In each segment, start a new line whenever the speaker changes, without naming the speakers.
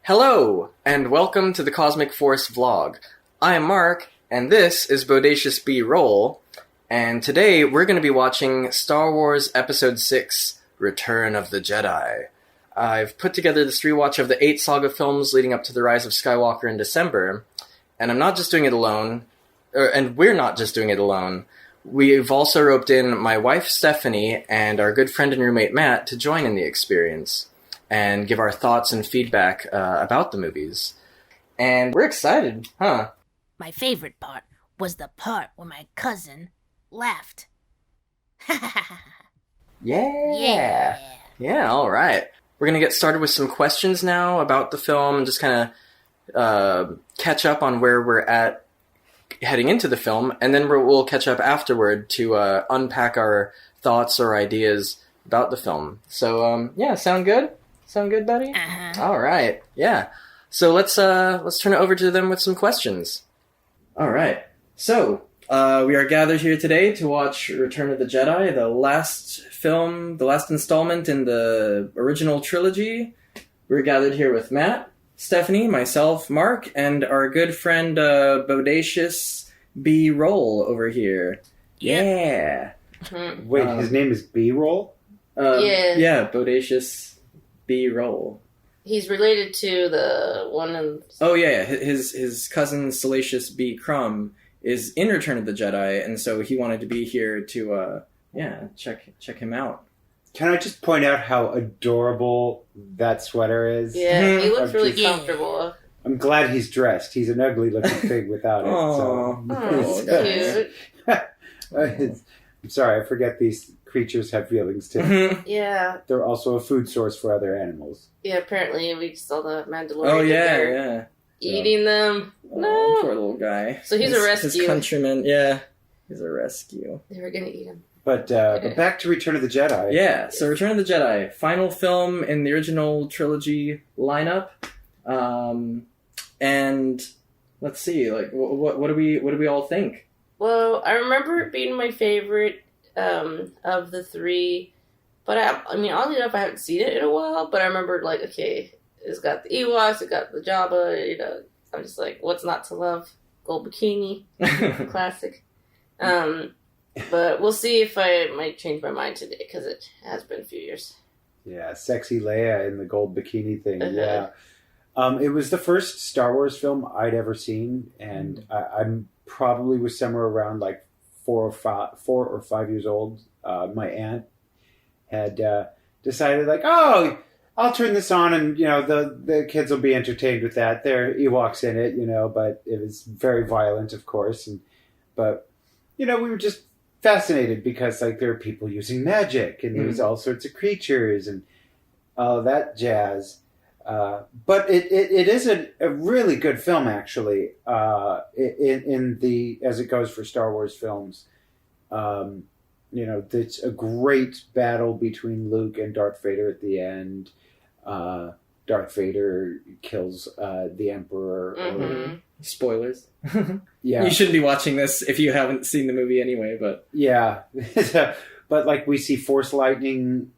Hello, and welcome to the Cosmic Force vlog. I am Mark, and this is Bodacious BRoll, and today we're going to be watching Star Wars Episode 6, Return of the Jedi. I've put together this rewatch of the 8 saga films leading up to the Rise of Skywalker in December, and I'm not just doing it alone, and we're not just doing it alone. We've also roped in my wife Stephanie and our good friend and roommate Matt to join in the experience and give our thoughts and feedback about the movies. And we're excited, huh?
My favorite part was the part where my cousin laughed.
Yeah, all right. We're going to get started with some questions now about the film and just kind of catch up on where we're at heading into the film, and then we'll catch up afterward to unpack our thoughts or ideas about the film. So, sound good? Sound good, buddy?
Uh-huh.
All right, yeah. So let's turn it over to them with some questions. All right. So we are gathered here today to watch Return of the Jedi, the last film, the last installment in the original trilogy. We're gathered here with Matt, Stephanie, myself, Mark, and our good friend Bodacious BRoll over here. Yeah.
Mm-hmm.
Wait, his name is BRoll?
Yeah, Bodacious BRoll.
He's related to the one in...
Oh, yeah. His cousin, Salacious B. Crumb, is in Return of the Jedi, and so he wanted to be here to, check him out.
Can I just point out how adorable that sweater is?
Yeah, he looks really
Yeah.
comfortable.
I'm glad he's dressed. He's an ugly-looking pig without it.
Oh,
It's,
cute.
I'm sorry, I forget these creatures have feelings too.
Yeah.
They're also a food source for other animals.
Yeah, apparently we saw the Mandalorian.
Oh, yeah,
there
yeah.
Eating them.
Oh,
No.
poor little guy.
So he's a rescue.
His countryman, yeah. He's a rescue.
They were gonna eat him.
But back to Return of the Jedi.
Yeah, so Return of the Jedi, final film in the original trilogy lineup. And let's see, like, what do we all think?
Well, I remember it being my favorite of the three, but I mean, oddly enough, I haven't seen it in a while. But I remember, like, okay, it's got the Ewoks, it got the Jabba. You know, I'm just like, what's not to love? Gold bikini, classic. But we'll see if I might change my mind today because it has been a few years.
Yeah, sexy Leia in the gold bikini thing.
Uh-huh.
Yeah. It was the first Star Wars film I'd ever seen, and I'm probably was somewhere around like 4 or 5 years old. My aunt had decided, like, oh, I'll turn this on, and the kids will be entertained with that. There are Ewoks in it, but it was very violent, of course, but we were just fascinated because, like, there are people using magic, and there's all sorts of creatures and all that jazz. But it is a really good film, actually, in the as it goes for Star Wars films. It's a great battle between Luke and Darth Vader at the end. Darth Vader kills the Emperor.
Mm-hmm.
Spoilers.
Yeah,
You shouldn't be watching this if you haven't seen the movie anyway, but...
Yeah. But, like, we see Force lightning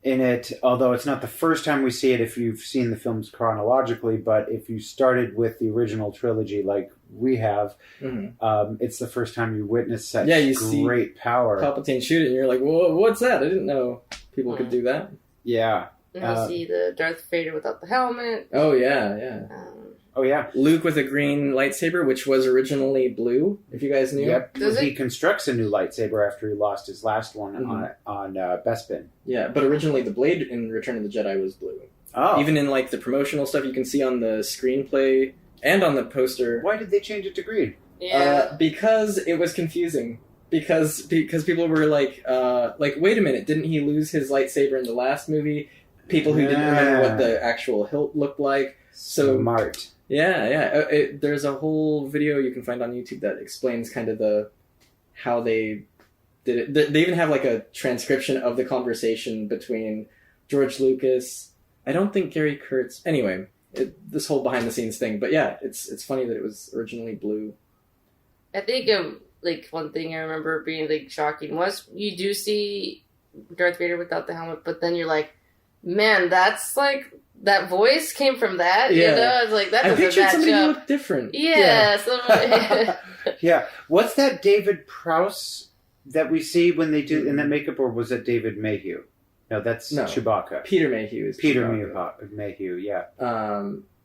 in it, although it's not the first time we see it if you've seen the films chronologically, but if you started with the original trilogy like we have, it's the first time you witness such great power.
Palpatine shoot it, and you're like, whoa, what's that? I didn't know people could do that.
Yeah.
And we'll see the Darth Vader without the helmet.
Oh, yeah.
Oh, yeah.
Luke with a green lightsaber, which was originally blue, if you guys knew.
Yep.
Does
He
it?
constructs a new lightsaber after he lost his last one on Bespin.
Yeah, but originally the blade in Return of the Jedi was blue.
Oh.
Even in, like, the promotional stuff you can see on the screenplay and on the poster.
Why did they change it to green?
Yeah.
Because it was confusing. Because people were like, wait a minute, didn't he lose his lightsaber in the last movie? People who didn't remember what the actual hilt looked like. So
Smart.
Yeah. There's a whole video you can find on YouTube that explains kind of how they did it. They even have, like, a transcription of the conversation between George Lucas. I don't think Gary Kurtz. Anyway, this whole behind the scenes thing. But yeah, it's funny that it was originally blue.
I think like one thing I remember being like shocking was you do see Darth Vader without the helmet, but then you're like, man, that's like that voice came from that.
Yeah.
You know, I was like, that
I
doesn't
pictured
match
somebody who
up.
looked different.
Yeah. Somebody,
Yeah. What's that David Prowse that we see when they do in that makeup, or was it David Mayhew? No, that's Chewbacca.
Peter Mayhew is
Peter
Chewbacca.
Mayhew, yeah.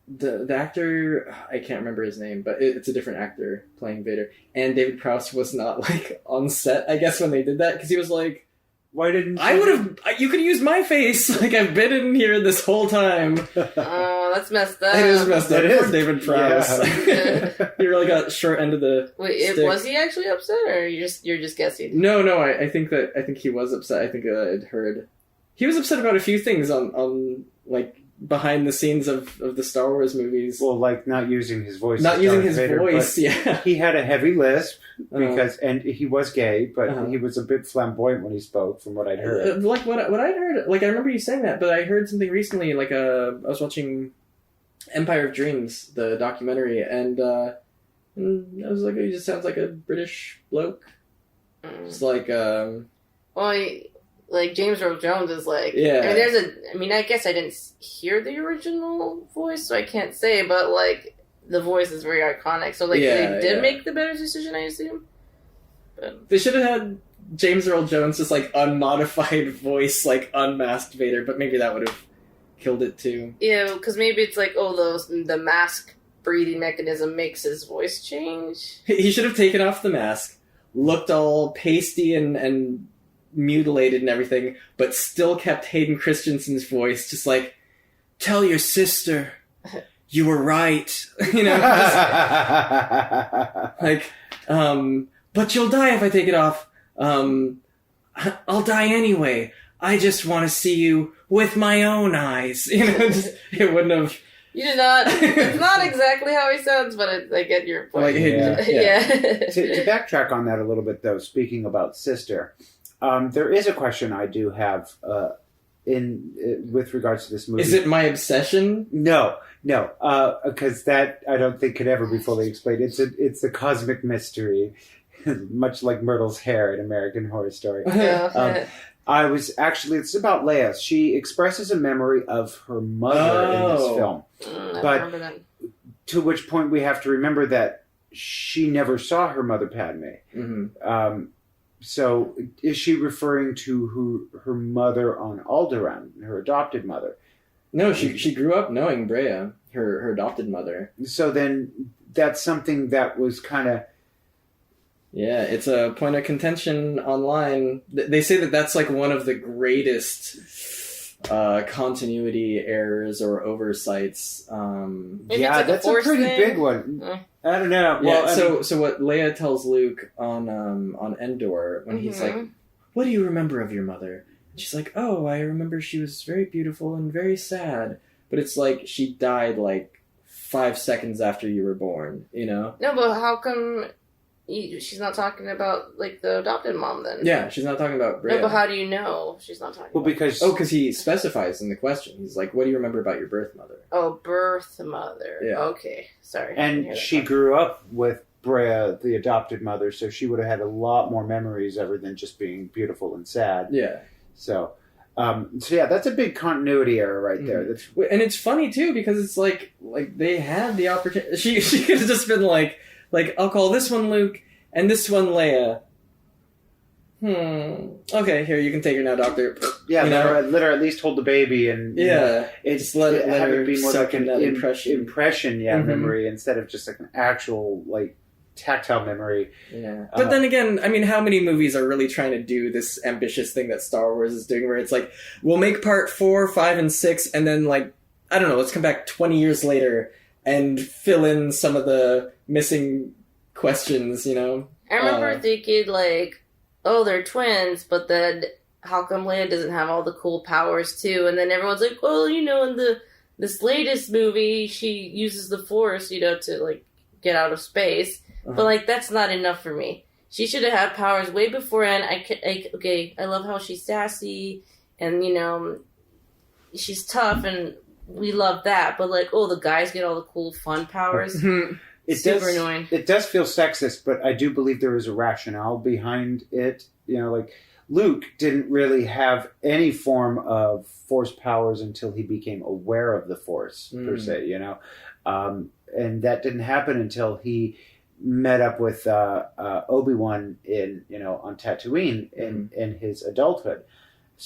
The actor, I can't remember his name, but it's a different actor playing Vader. And David Prowse was not, like, on set, I guess, when they did that, because he was like,
why didn't
I would have, you could use my face, like, I've been in here this whole time.
Oh, that's messed up.
It is messed up.
It
Poor
is.
David Prowse.
Yeah.
He really got short end of the stick.
Was he actually upset, or you're just guessing?
No, I think he was upset. I think I'd heard. He was upset about a few things on like, behind the scenes of the Star Wars movies.
Well, like not using his voice.
Not
as
using
Darth
his
Vader,
voice, yeah.
He had a heavy lisp because, and he was gay, but he was a bit flamboyant when he spoke, from what I'd heard.
Like what I'd heard, like I remember you saying that, but I heard something recently. Like I was watching Empire of Dreams, the documentary, and I was like, he just sounds like a British bloke. Just like
like James Earl Jones is like,
yeah.
I mean, I guess I didn't hear the original voice, so I can't say, but like the voice is very iconic. So like they did make the better decision, I assume. But
they should have had James Earl Jones just like unmodified voice, like unmasked Vader, but maybe that would have killed it too.
Yeah, because maybe it's like, the mask breathing mechanism makes his voice change.
He should have taken off the mask, looked all pasty and mutilated and everything, but still kept Hayden Christensen's voice, just like, tell your sister you were right. You know, like, but you'll die if I take it off. I'll die anyway. I just want to see you with my own eyes. You know, it wouldn't have.
You did not. It's not exactly how he sounds, but I get your point.
Like,
yeah.
To backtrack on that a little bit, though, speaking about sister, there is a question I do have with regards to this movie.
Is it my obsession?
No, because that I don't think could ever be fully explained. It's a cosmic mystery, much like Myrtle's hair in American Horror Story. It's about Leia. She expresses a memory of her mother in this film. But to which point we have to remember that she never saw her mother Padme.
Mm-hmm.
So is she referring to her mother on Alderaan, her adopted mother?
No, she grew up knowing Brea, her adopted mother.
So then that's something that was kind of...
Yeah, it's a point of contention online. They say that that's like one of the greatest continuity errors or oversights.
Yeah, that's a pretty big one. I don't know.
Yeah, well, so what Leia tells Luke on Endor when he's like, "What do you remember of your mother?" And she's like, "Oh, I remember she was very beautiful and very sad." But it's like she died like 5 seconds after you were born. You know?
No, but how come? She's not talking about, like, the adopted mom, then?
Yeah, she's not talking about Brea.
No, but how do you know she's not talking about...
because
he specifies in the question. He's like, what do you remember about your birth mother?
Oh, birth mother.
Yeah.
Okay, sorry.
And she grew up with Brea, the adopted mother, so she would have had a lot more memories other than just being beautiful and sad.
Yeah.
So yeah, that's a big continuity error right there.
Mm-hmm. And it's funny, too, because it's like they had the opportunity... She could have just been like, I'll call this one Luke, and this one Leia. Okay, here, you can take her now, Doctor.
Yeah, let her at least hold the baby, and
just let her
be more
suck
like
in that impression,
memory, instead of just like an actual like tactile memory.
Yeah, but then again, I mean, how many movies are really trying to do this ambitious thing that Star Wars is doing, where it's like, we'll make part 4, 5, and 6, and then like, I don't know, let's come back 20 years later and fill in some of the missing questions, you know?
I remember thinking, like, oh, they're twins, but then how come Leia doesn't have all the cool powers, too? And then everyone's like, well, you know, in this latest movie, she uses the Force, you know, to, like, get out of space. Uh-huh. But, like, that's not enough for me. She should have had powers way beforehand. I love how she's sassy, and, you know, she's tough, and we love that. But, like, oh, the guys get all the cool, fun powers. Super annoying.
It does feel sexist, but I do believe there is a rationale behind it. You know, Luke didn't really have any form of Force powers until he became aware of the Force, per se, you know? And that didn't happen until he met up with Obi-Wan on Tatooine in his adulthood,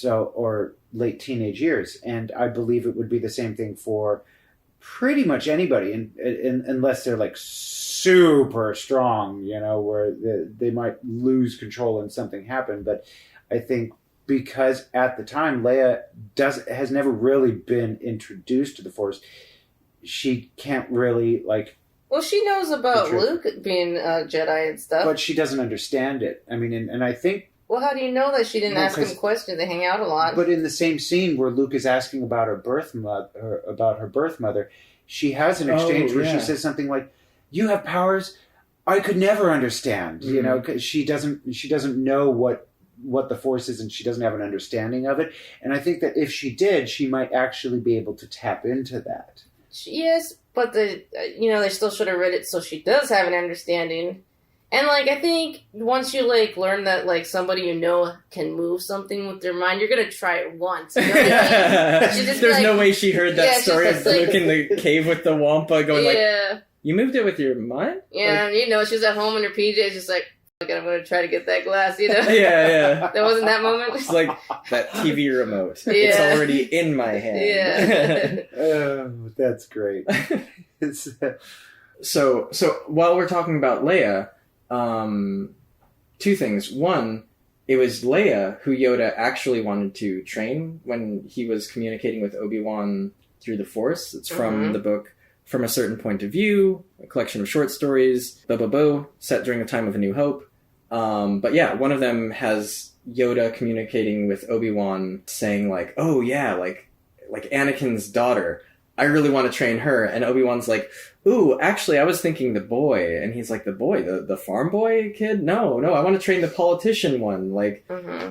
or late teenage years. And I believe it would be the same thing for pretty much anybody, unless they're like super strong, where they might lose control and something happen. But I think because at the time Leia has never really been introduced to the Force, she can't really
Well, she knows about Luke being a Jedi and stuff,
but she doesn't understand it. I mean, and I think.
Well, how do you know that she didn't ask him questions? They hang out a lot.
But in the same scene where Luke is asking about her birth mother, she has an exchange where she says something like, "You have powers I could never understand."
Mm-hmm.
'Cause she doesn't know what the Force is, and she doesn't have an understanding of it. And I think that if she did, she might actually be able to tap into that.
Yes, but they still should have read it so she does have an understanding. And, I think once you, learn that, somebody can move something with their mind, you're going to try it once. You know what I mean?
There's no way she heard that story of Luke in the cave with the Wampa going, you moved it with your mind?
Yeah, she was at home in her PJs, just like, I'm going to try to get that glass,
Yeah.
That wasn't that moment?
It's like that TV remote. It's already in my hand.
Yeah.
Oh, that's great.
So while we're talking about Leia, two things. One, it was Leia who Yoda actually wanted to train when he was communicating with Obi-Wan through the Force. It's from the book From a Certain Point of View, a collection of short stories, set during the time of A New Hope. But yeah, one of them has Yoda communicating with Obi-Wan saying oh yeah, like Anakin's daughter, I really want to train her. And Obi-Wan's like, ooh, actually, I was thinking the boy. And he's like, the boy? The farm boy kid? No, I want to train the politician one.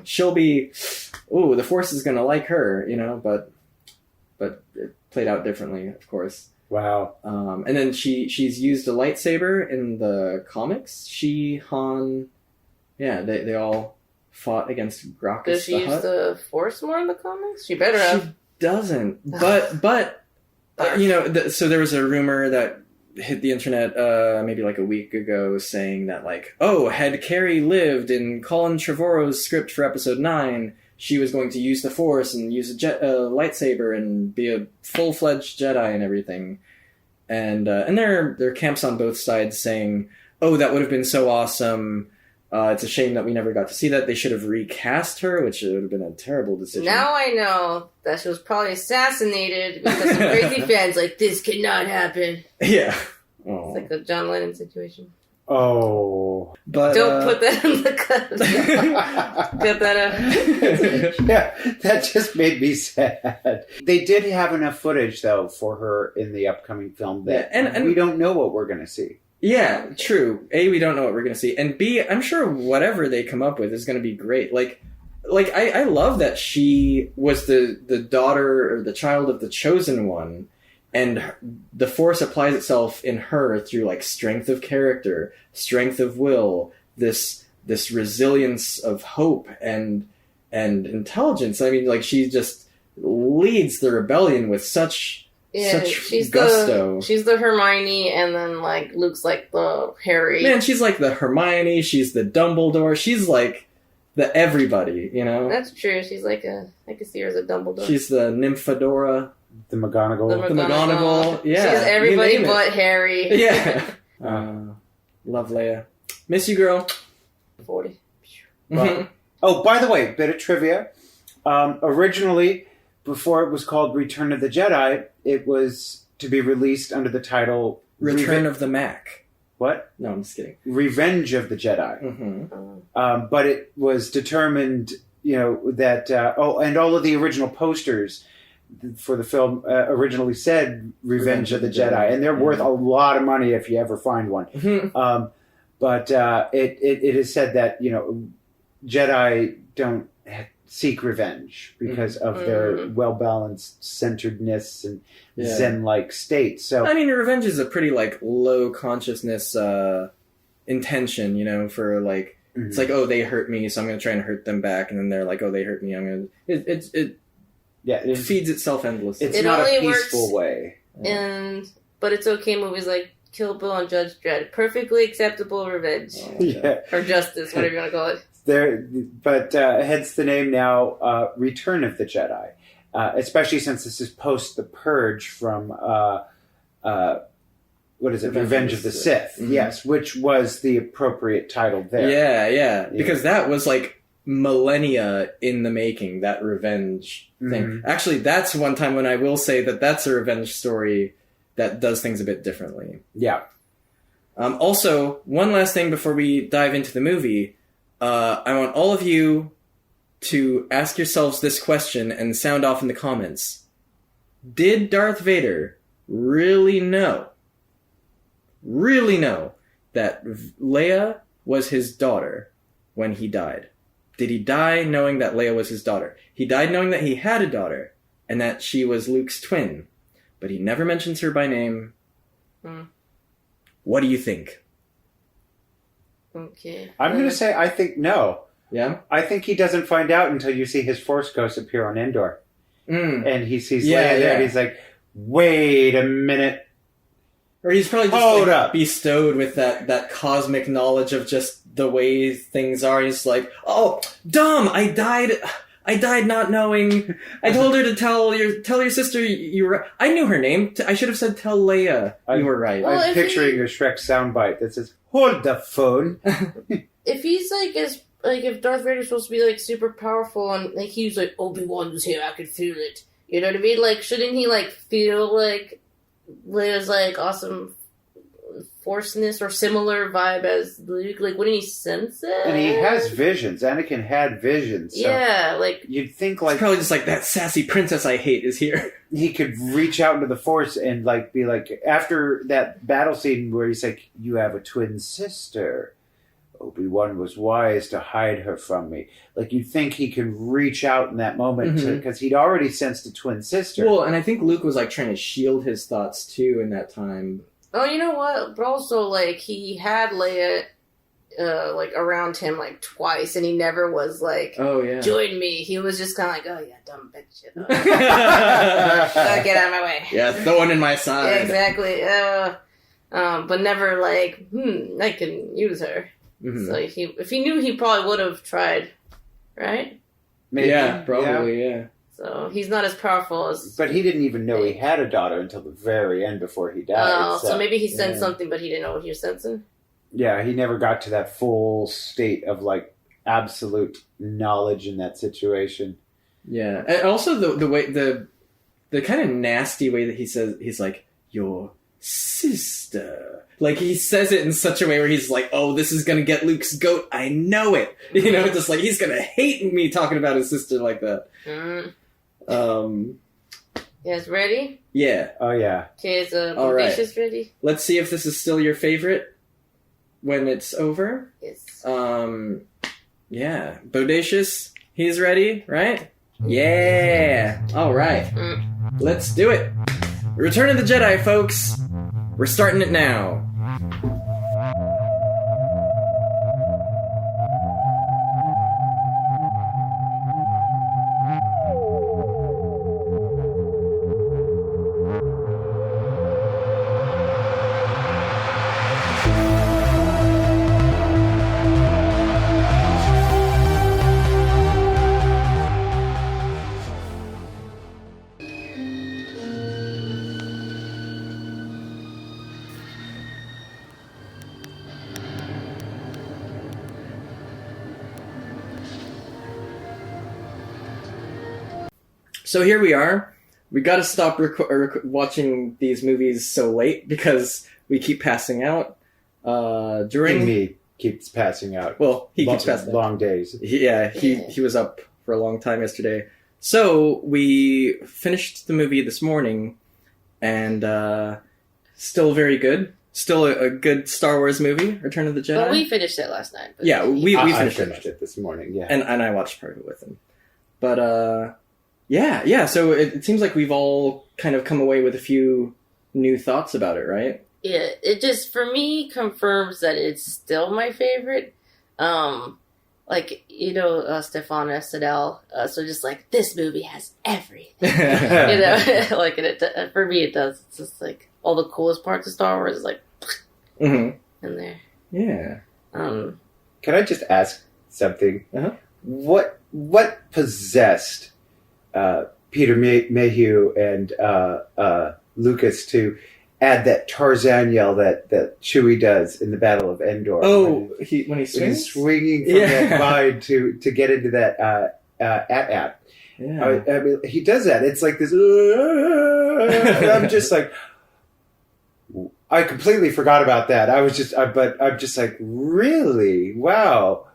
She'll be, ooh, the Force is going to like her, but it played out differently, of course.
Wow.
And then she's used a lightsaber in the comics. She, Han, they all fought against Gracchus.
Does she use the Force more in the comics? She better have.
She doesn't, but so there was a rumor that hit the internet maybe a week ago saying that had Carrie lived in Colin Trevorrow's script for episode 9, she was going to use the Force and use a lightsaber and be a full-fledged Jedi and everything. And there are camps on both sides saying, oh, that would have been so awesome. It's a shame that we never got to see that. They should have recast her, which would have been a terrible decision.
Now I know that she was probably assassinated because some crazy fans this cannot happen.
Yeah.
Oh. It's like a John Lennon situation.
Oh.
But
don't put that in the cut. Cut that out.
Yeah, that just made me sad. They did have enough footage, though, for her in the upcoming film that and we don't know what we're going to see.
Yeah, true. A, we don't know what we're going to see. And B, I'm sure whatever they come up with is going to be great. I love that she was the daughter or the child of the chosen one. And the Force applies itself in her through strength of character, strength of will, this resilience of hope and intelligence. I mean, she just leads the rebellion with such gusto.
She's the Hermione, and then Luke's the Harry.
Man, she's the Hermione. She's the Dumbledore. She's the everybody.
That's true. She's I could see her as a Dumbledore.
She's the Nymphadora.
The McGonagall.
The McGonagall. Yeah.
She's everybody but Harry.
Yeah. Love Leia. Miss you, girl.
40.
Well, oh, by the way, bit of trivia. Originally, before it was called Return of the Jedi, it was to be released under the title
Return of the Mac.
What?
No, I'm just kidding.
Revenge of the Jedi. But it was determined, that and all of the original posters for the film originally said Revenge of the Jedi, and they're worth a lot of money if you ever find one. But it is said that Jedi don't seek revenge because of their well-balanced centeredness and Zen-like state. So
I mean, revenge is a pretty low consciousness intention, for
Mm-hmm.
It's like, oh, they hurt me, so I'm going to try and hurt them back, and then they're like, oh, they hurt me, I'm going to... It feeds itself endlessly.
It's
It
not a
only
peaceful
works
way.
But it's okay movies like Kill Bill and Judge Dredd. Perfectly acceptable revenge.
Yeah.
Or justice, whatever you want to call it.
But hence the name now, Return of the Jedi. Especially since this is post the purge from, what is it? Revenge of the Sith.
Mm-hmm.
Yes, which was the appropriate title there.
Yeah. Because that was like millennia in the making, that revenge thing.
Mm-hmm.
Actually, that's one time when I will say that that's a revenge story that does things a bit differently.
Yeah.
Also, one last thing before we dive into the movie. I want all of you to ask yourselves this question and sound off in the comments. Did Darth Vader really know that Leia was his daughter when he died? Did he die knowing that Leia was his daughter? He died knowing that he had a daughter and that she was Luke's twin, but he never mentions her by name. What do you think?
Okay.
I'm going to say I think no.
Yeah?
I think he doesn't find out until you see his Force Ghost appear on Endor. And he sees Leia there and he's like, wait a minute.
Or he's probably just
Hold up.
bestowed with that cosmic knowledge of just the way things are. He's like, oh, dumb! I died not knowing. I told her to tell your sister you were. I knew her name. I should have said tell Leia you were right.
Well,
I'm picturing a Shrek soundbite that says, hold the phone.
If he's if Darth Vader's supposed to be like super powerful and like he was like Obi-Wan was here, I could feel it. You know what I mean? Like, shouldn't he like feel like Leia's like awesome forceness or similar vibe as Luke? Like, wouldn't he sense it?
And he has visions. Anakin had visions. So
yeah, like
you'd think
It's
like
probably just like that sassy princess I hate is here.
he could reach out into the Force and like be like, after that battle scene where he's like, you have a twin sister. Obi-Wan was wise to hide her from me. Like, you'd think he can reach out in that moment because he'd already sensed a twin sister.
Well, and I think Luke was like trying to shield his thoughts too in that time.
oh, you know what? But also like he had Leia like around him like twice, and he never was like,
oh yeah,
join me. He was just kind of like, oh yeah, dumb bitch. Get out of my way.
Yeah, thorn in my side.
Yeah, exactly. But never like, I can use her.
Mm-hmm.
So if he knew, he probably would have tried, right?
Maybe.
Yeah, probably, yeah.
So he's not as powerful as.
But he didn't even know he had a daughter until the very end before he died.
Oh, so maybe he sensed something, but he didn't know what he was sensing.
Yeah, he never got to that full state of like absolute knowledge in that situation.
Yeah, and also the way the kind of nasty way that he says, he's like, your sister. Like, he says it in such a way where he's like, oh, this is gonna get Luke's goat. I know it. You know, just like, he's gonna hate me talking about his sister like that.
You guys ready?
Yeah.
Oh, yeah.
Okay, is
All right.
Bodacious ready?
Let's see if this is still your favorite when it's over.
Yes.
Yeah. Bodacious, he's ready, right? Yeah. All right. Let's do it. Return of the Jedi, folks. We're starting it now. So here we are. We got to stop watching these movies so late because we keep passing out. During
me keeps passing out.
Well, he keeps passing out.
Long days.
He was up for a long time yesterday. So we finished the movie this morning, and still very good. Still a good Star Wars movie, Return of the Jedi.
Well, we finished it last night. But
Yeah, we
I
finished
it this morning. Yeah,
and I watched part of it with him. But yeah. So it seems like we've all kind of come away with a few new thoughts about it, right?
Yeah, it just, for me, confirms that it's still my favorite. Like, Stefan SNL, so just like, this movie has everything. Like, for me it does. It's just like, all the coolest parts of Star Wars is like, in there.
Yeah.
Can I just ask something?
Uh-huh.
What possessed Peter Mayhew and Lucas to add that Tarzan yell that Chewie does in the Battle of Endor?
Oh, when he swings?
When he's swinging from that vine to get into that at.
Yeah.
I mean, he does that. It's like this. I'm just like, I completely forgot about that. But I'm just like, really? Wow.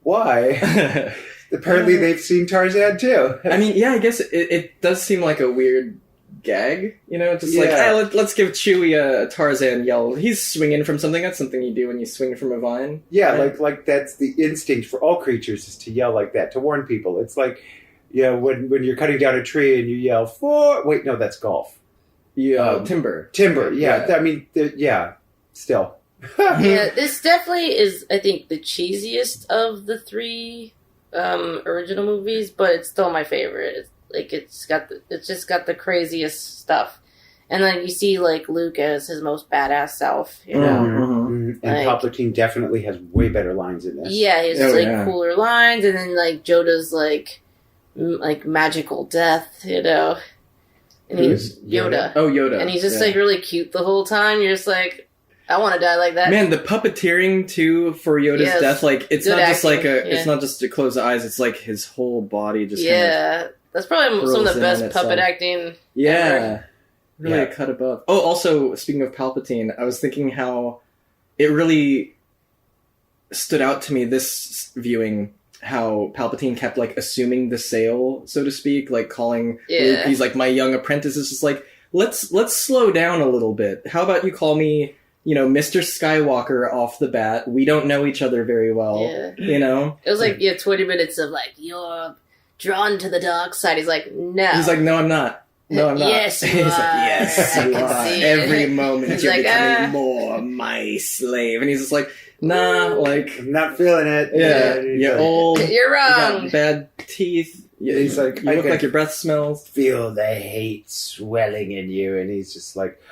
Why? Apparently they've seen Tarzan too.
I mean, yeah, I guess it does seem like a weird gag, just like, hey, let's give Chewie a Tarzan yell. He's swinging from something. That's something you do when you swing from a vine.
Yeah, like that's the instinct for all creatures, is to yell like that, to warn people. It's like, when you're cutting down a tree and you yell, wait, no, that's golf.
Yeah, timber.
Yeah. I mean, still.
Yeah, this definitely is, I think, the cheesiest of the three original movies, but it's still my favorite. It's just got the craziest stuff, and then you see like Luke as his most badass self,
And Palpatine definitely has way better lines in this.
Yeah, he has cooler lines, and then like Yoda's like magical death, and he's Yoda.
Oh, Yoda,
and he's just like really cute the whole time. You're just like, I want to die like that.
Man, the puppeteering too for Yoda's death, like it's not just like it's not just to close the eyes. It's like his whole body just
that's probably some of the best puppet acting.
Yeah, really a cut above. Oh, also speaking of Palpatine, I was thinking how it really stood out to me this viewing how Palpatine kept like assuming the sale, so to speak, like calling Luke, he's like, my young apprentice. Is just like, let's slow down a little bit. How about you call me, Mr. Skywalker off the bat? We don't know each other very well. It
was like 20 minutes of like, you're drawn to the dark side. He's like, no.
He's like, no, I'm not. No, I'm not.
Yes, you
He's
are.
like, yes, you
I
are.
can see
Every
it.
moment
He's
you're
like,
becoming more my slave. And he's just like, nah, like,
I'm not feeling it.
Yeah, you're old.
You're wrong.
You got bad teeth.
He's like,
you look like your breath smells.
Feel the hate swelling in you, and he's just like,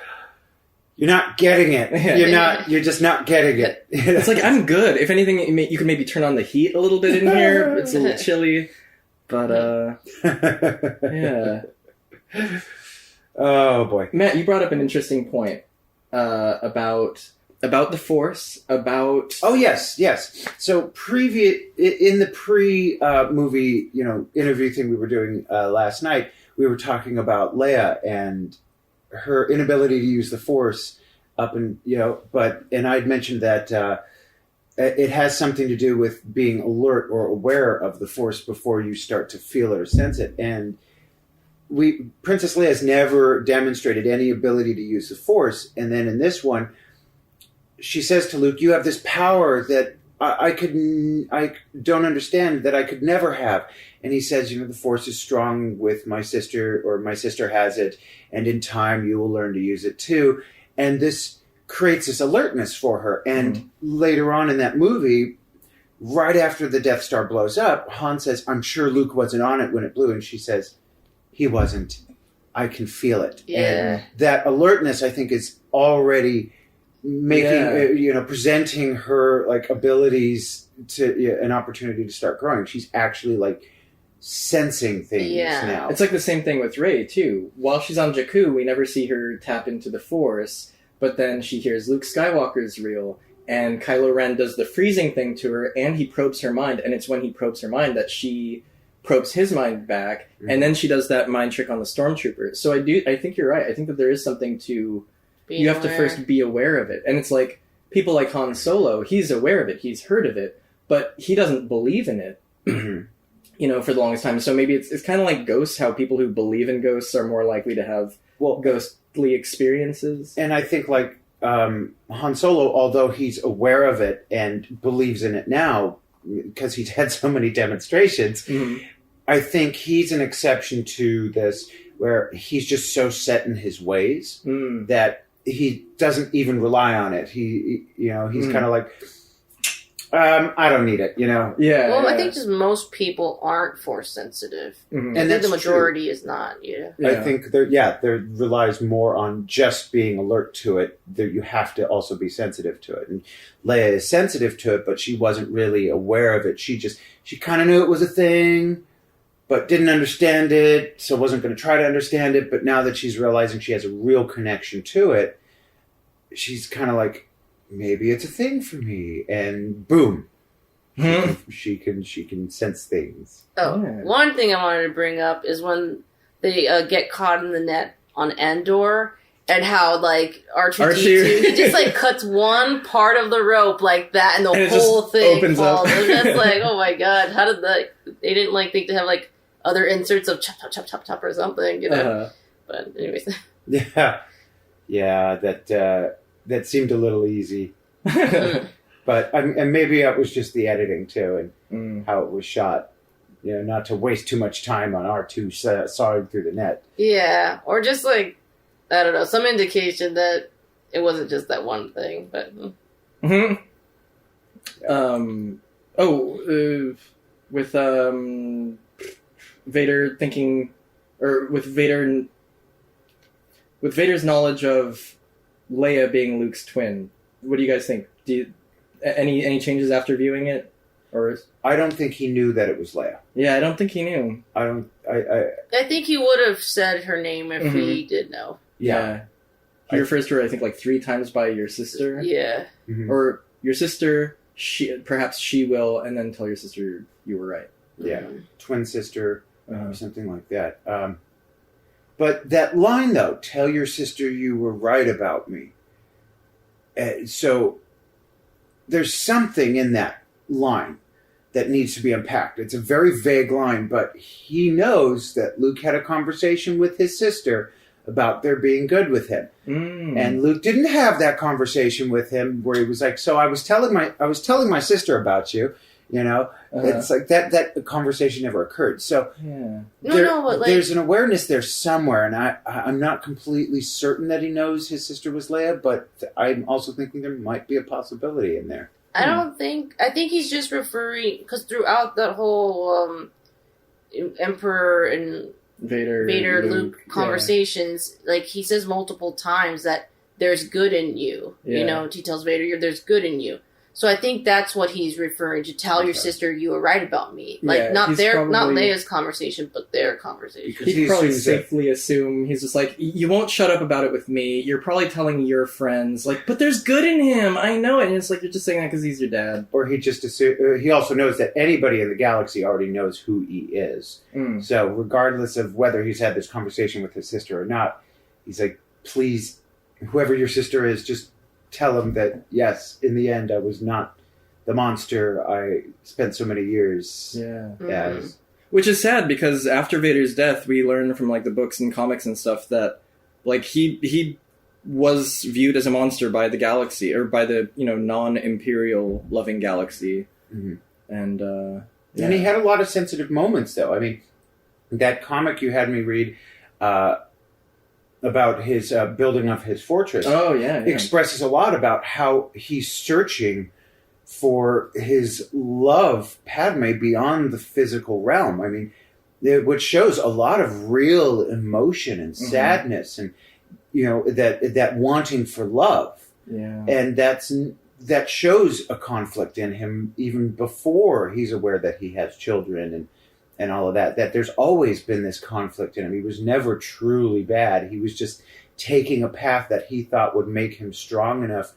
you're not getting it. You're just not getting it.
It's like, I'm good. If anything, you can maybe turn on the heat a little bit in here. It's a little chilly. But, yeah.
Oh, boy.
Matt, you brought up an interesting point about the Force, about...
Oh, yes. So, in the pre-movie, interview thing we were doing last night, we were talking about Leia and her inability to use the Force and I'd mentioned that it has something to do with being alert or aware of the Force before you start to feel it or sense it. And Princess Leia has never demonstrated any ability to use the Force. And then in this one, she says to Luke, you have this power that I don't understand, that I could never have. And he says, the Force is strong with my sister, or my sister has it, and in time you will learn to use it too. And this creates this alertness for her. And later on in that movie, right after the Death Star blows up, Han says, I'm sure Luke wasn't on it when it blew. And she says, he wasn't. I can feel it.
Yeah.
And that alertness, I think, is already making, presenting her like abilities to an opportunity to start growing. She's actually like sensing things now.
It's like the same thing with Rey too. While she's on Jakku, we never see her tap into the Force, but then she hears Luke Skywalker's real, and Kylo Ren does the freezing thing to her, and he probes her mind, and it's when he probes her mind that she probes his mind back, and then she does that mind trick on the stormtrooper. So I think you're right. I think that there is something to... You have to first be aware of it. And it's like, people like Han Solo, he's aware of it, he's heard of it, but he doesn't believe in it, for the longest time. So maybe it's kind of like ghosts, how people who believe in ghosts are more likely to have ghostly experiences.
And I think like Han Solo, although he's aware of it and believes in it now, because he's had so many demonstrations, I think he's an exception to this, where he's just so set in his ways that he doesn't even rely on it. He's kind of like, I don't need it,
Yeah.
Well,
yeah.
I think just most people aren't force sensitive.
Mhm.
I
And
think the
that's
majority is not. Yeah.
I think there relies more on just being alert to it. There, you have to also be sensitive to it. And Leia is sensitive to it, but she wasn't really aware of it. She kind of knew it was a thing, but didn't understand it, so wasn't going to try to understand it. But now that she's realizing she has a real connection to it, she's kind of like, maybe it's a thing for me. And boom, she can sense things.
Oh,
Yeah.
one thing I wanted to bring up is when they get caught in the net on Endor, and how like R2D2 he just like cuts one part of the rope like that, and the
And it
whole
just
thing
opens
falls.
up.
It's just like, oh my god, how did that? They didn't like think to have like other inserts of chop chop chop chop chop or something, you know?
Uh-huh.
But anyways,
Yeah, that seemed a little easy. But and maybe it was just the editing too, and how it was shot. You know, not to waste too much time on R2 sawing through the net.
yeah, or just like I don't know, some indication that it wasn't just that one thing. But
Mhm. With Vader thinking, or with Vader's knowledge of Leia being Luke's twin, what do you guys think? Any changes after viewing it, or?
I don't think he knew that it was Leia.
Yeah, I don't think he knew.
I
think he would have said her name if he did know.
Yeah. He refers to her, I think, like 3 times by your sister.
Yeah.
Mhm.
Or your sister, perhaps she will, and then tell your sister you were right.
Yeah, twin sister,
Uh-huh.
or something like that. But that line, though, tell your sister you were right about me. So there's something in that line that needs to be unpacked. It's a very vague line, but he knows that Luke had a conversation with his sister about there being good with him. And Luke didn't have that conversation with him where he was like, so I was telling my sister about you, you know. It's like that conversation never occurred. So there's an awareness there somewhere, and I'm not completely certain that he knows his sister was Leia, but I'm also thinking there might be a possibility in there.
I think he's just referring, because throughout that whole Emperor and Vader Luke conversations, like he says multiple times that there's good in you.
Yeah.
You know, he tells Vader, there's good in you. So I think that's what he's referring to. Tell your sister you were right about me. Like not Leia's conversation, but their conversation.
He could probably safely assume he's just like, you won't shut up about it with me. You're probably telling your friends, like, but there's good in him. I know it. And it's like you're just saying that because he's your dad.
Or he just he also knows that anybody in the galaxy already knows who he is. So regardless of whether he's had this conversation with his sister or not, he's like, please, whoever your sister is, just tell him that, yes, in the end, I was not the monster I spent so many years as.
Which is sad, because after Vader's death, we learn from like the books and comics and stuff that like he was viewed as a monster by the galaxy, or by the non-imperial loving galaxy. And
he had a lot of sensitive moments, though. I mean, that comic you had me read about his building of his fortress expresses a lot about how he's searching for his love, Padme, beyond the physical realm. I mean, which shows a lot of real emotion and sadness, and that wanting for love. And that shows a conflict in him even before he's aware that he has children and all of that there's always been this conflict in him. He was never truly bad. He was just taking a path that he thought would make him strong enough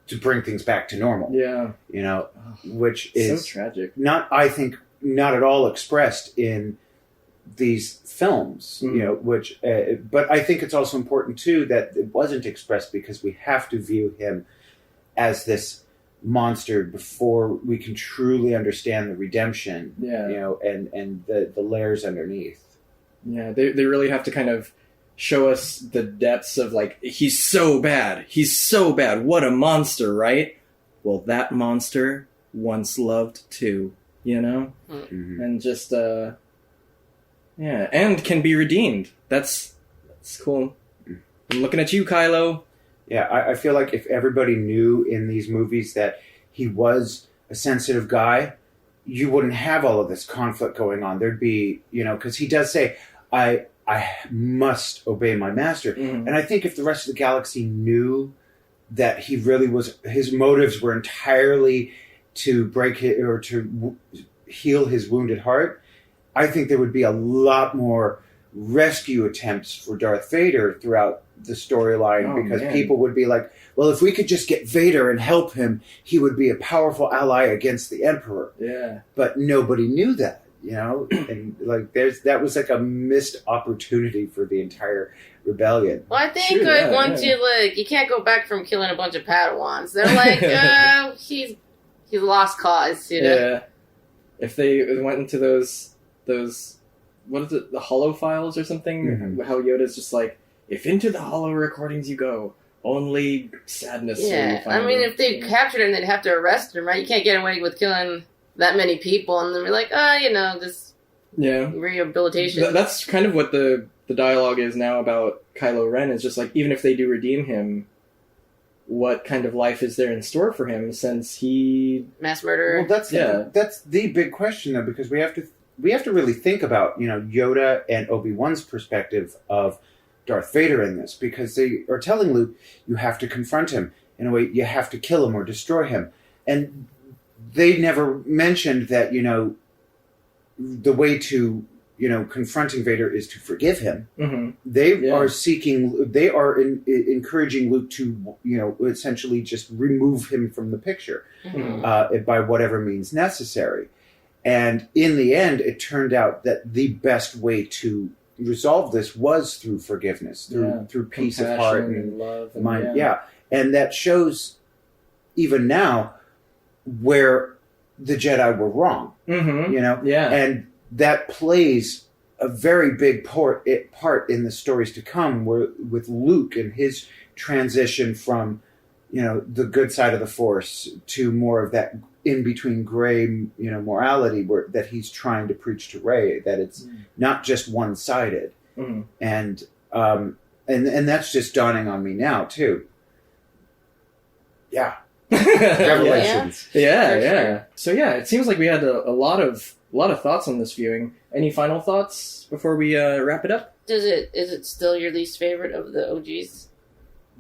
to bring things back to normal. Which is
so tragic.
Not at all expressed in these films, but I think it's also important too that it wasn't expressed, because we have to view him as this monster before we can truly understand the redemption, and the layers underneath.
They really have to kind of show us the depths of, like, he's so bad, what a monster, right? Well, that monster once loved too, and just and can be redeemed. That's cool. I'm looking at you, Kylo.
Yeah, I feel like if everybody knew in these movies that he was a sensitive guy, you wouldn't have all of this conflict going on. There'd be, because he does say, I must obey my master.
Mm-hmm.
And I think if the rest of the galaxy knew that he really was, his motives were entirely to break it or to heal his wounded heart, I think there would be a lot more rescue attempts for Darth Vader throughout the storyline, because people would be like, well, if we could just get Vader and help him, he would be a powerful ally against the Emperor.
Yeah.
But nobody knew that, and like that was like a missed opportunity for the entire rebellion.
Well, I think once you can't go back from killing a bunch of Padawans. They're like, he's lost cause,
Yeah. If they went into those what is it, the hollow files or something?
Mm-hmm.
How Yoda's just like, if into the hollow recordings you go, only sadness.
Yeah, I mean, if they captured him, they'd have to arrest him, right? You can't get away with killing that many people, and then be like, this rehabilitation.
That's kind of what the dialogue is now about Kylo Ren. Is just like, even if they do redeem him, what kind of life is there in store for him, since he
mass murderer?
Well, that's the big question, though, because we have to really think about Yoda and Obi-Wan's perspective of Darth Vader in this, because they are telling Luke, you have to confront him. In a way, you have to kill him or destroy him. And they never mentioned that, the way to, confronting Vader is to forgive him.
Mm-hmm.
They are encouraging Luke to, essentially just remove him from the picture by whatever means necessary. And in the end, it turned out that the best way to resolve this was through forgiveness, through peace of heart and
love and
mind. Yeah. And that shows even now where the Jedi were wrong, and that plays a very big part in the stories to come, with Luke and his transition from, the good side of the Force to more of that in between gray, morality that he's trying to preach to Rey, that it's not just one-sided.
Mm-hmm.
And that's just dawning on me now too. Yeah. Revelations.
Yeah. So it seems like we had a lot of thoughts on this viewing. Any final thoughts before we wrap it up?
Is it still your least favorite of the OGs?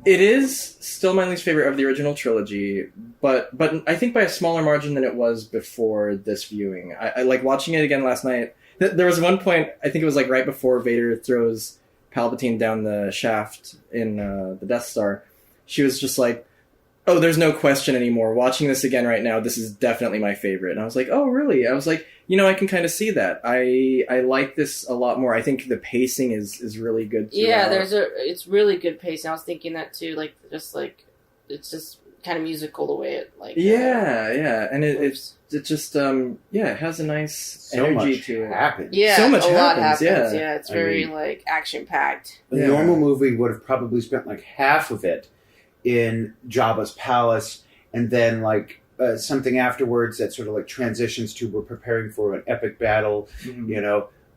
It is still my least favorite of the original trilogy, but I think by a smaller margin than it was before this viewing. I like watching it again last night. There was one point, I think it was like right before Vader throws Palpatine down the shaft in the Death Star. She was just like, oh, there's no question anymore. Watching this again right now, this is definitely my favorite. And I was like, oh, really? I was like, I can kind of see that. I like this a lot more. I think the pacing is really good throughout.
Yeah, it's really good pacing. I was thinking that too. It's just kind of musical the way it
Yeah, and it just it has a nice energy to it.
Happens.
Yeah,
so much
a lot
happens.
Yeah, it's very action packed.
A normal movie would have probably spent like half of it in Jabba's palace, and then something afterwards that sort of transitions to, we're preparing for an epic battle,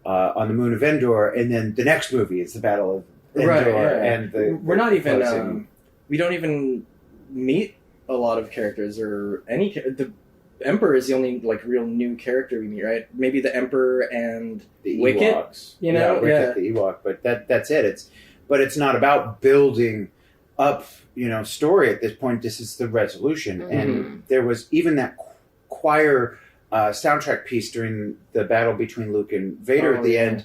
on the moon of Endor, and then the next movie is the Battle of Endor, and
we're not even we don't even meet a lot of characters or any. The Emperor is the only real new character we meet, right? Maybe the Emperor and
the
Wicket,
Ewoks, Wicket the Ewok, but that's it. It's not about building up, story at this point. This is the resolution.
Mm-hmm.
And there was even that choir soundtrack piece during the battle between Luke and Vader at the end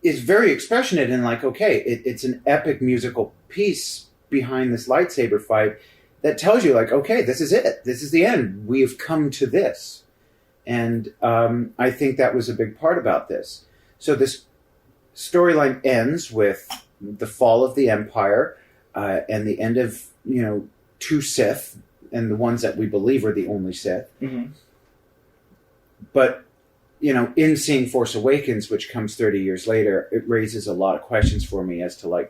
is very expressionate and it's an epic musical piece behind this lightsaber fight that tells you okay, this is it. This is the end. We have come to this. And I think that was a big part about this. So this storyline ends with the fall of the Empire, and the end of, two Sith, and the ones that we believe are the only Sith.
Mm-hmm.
But, in seeing Force Awakens, which comes 30 years later, it raises a lot of questions for me as to,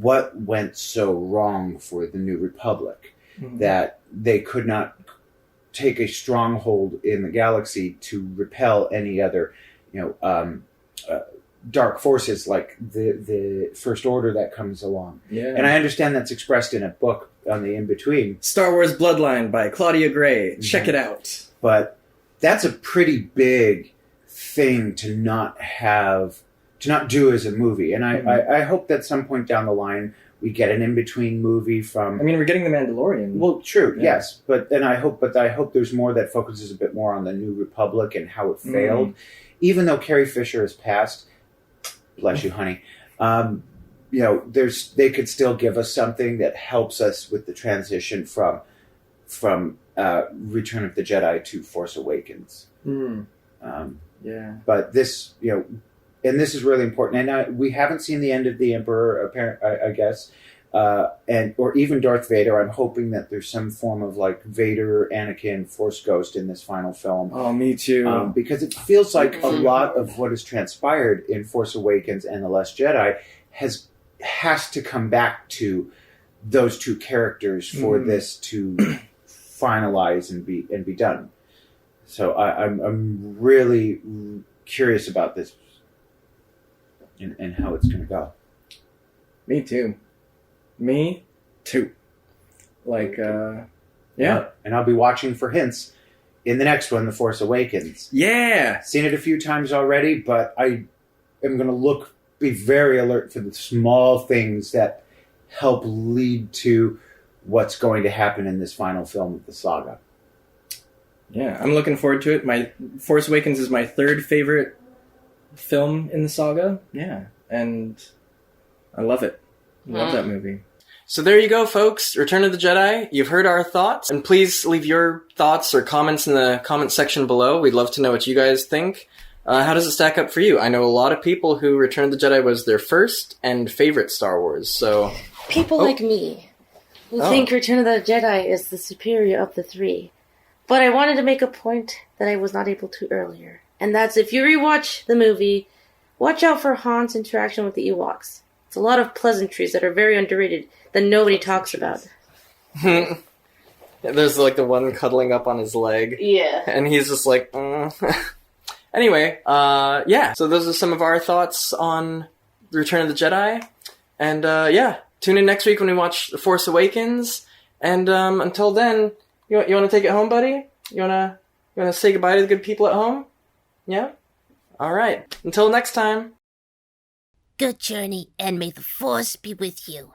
what went so wrong for the New Republic, that they could not take a stronghold in the galaxy to repel any other, dark forces like the First Order that comes along.
Yeah.
And I understand that's expressed in a book on the in-between.
Star Wars Bloodline by Claudia Gray. Check it out.
But that's a pretty big thing to not do as a movie. And I hope that some point down the line we get an in-between movie from...
I mean, we're getting The Mandalorian.
Well, true, yes. But I hope there's more that focuses a bit more on the New Republic and how it failed. Even though Carrie Fisher has passed, bless you, honey, they could still give us something that helps us with the transition from Return of the Jedi to Force Awakens. But this, and this is really important. And we haven't seen the end of the Emperor, I guess, or even Darth Vader. I'm hoping that there's some form of like Vader, Anakin, Force Ghost in this final film.
Oh, me too.
Because it feels like a lot of what has transpired in Force Awakens and The Last Jedi has to come back to those two characters for this to finalize and be done. So I'm really curious about this and how it's going to go.
Me too. Like,
yeah. And I'll be watching for hints in the next one, The Force Awakens.
Yeah!
Seen it a few times already, but I am going to be very alert for the small things that help lead to what's going to happen in this final film of the saga.
Yeah, I'm looking forward to it. My Force Awakens is my third favorite film in the saga. Yeah, and I love it. I love that movie. So there you go, folks. Return of the Jedi. You've heard our thoughts, and please leave your thoughts or comments in the comment section below. We'd love to know what you guys think. How does it stack up for you? I know a lot of people who Return of the Jedi was their first and favorite Star Wars, so...
People like me who think Return of the Jedi is the superior of the three. But I wanted to make a point that I was not able to earlier. And that's if you rewatch the movie, watch out for Han's interaction with the Ewoks. It's a lot of pleasantries that are very underrated that nobody talks about.
There's like the one cuddling up on his leg.
Yeah.
And he's just like, Anyway, so those are some of our thoughts on The Return of the Jedi. And, tune in next week when we watch The Force Awakens. And, until then, you want to take it home, buddy? You want to say goodbye to the good people at home? Yeah? Alright. Until next time.
Good journey, and may the Force be with you.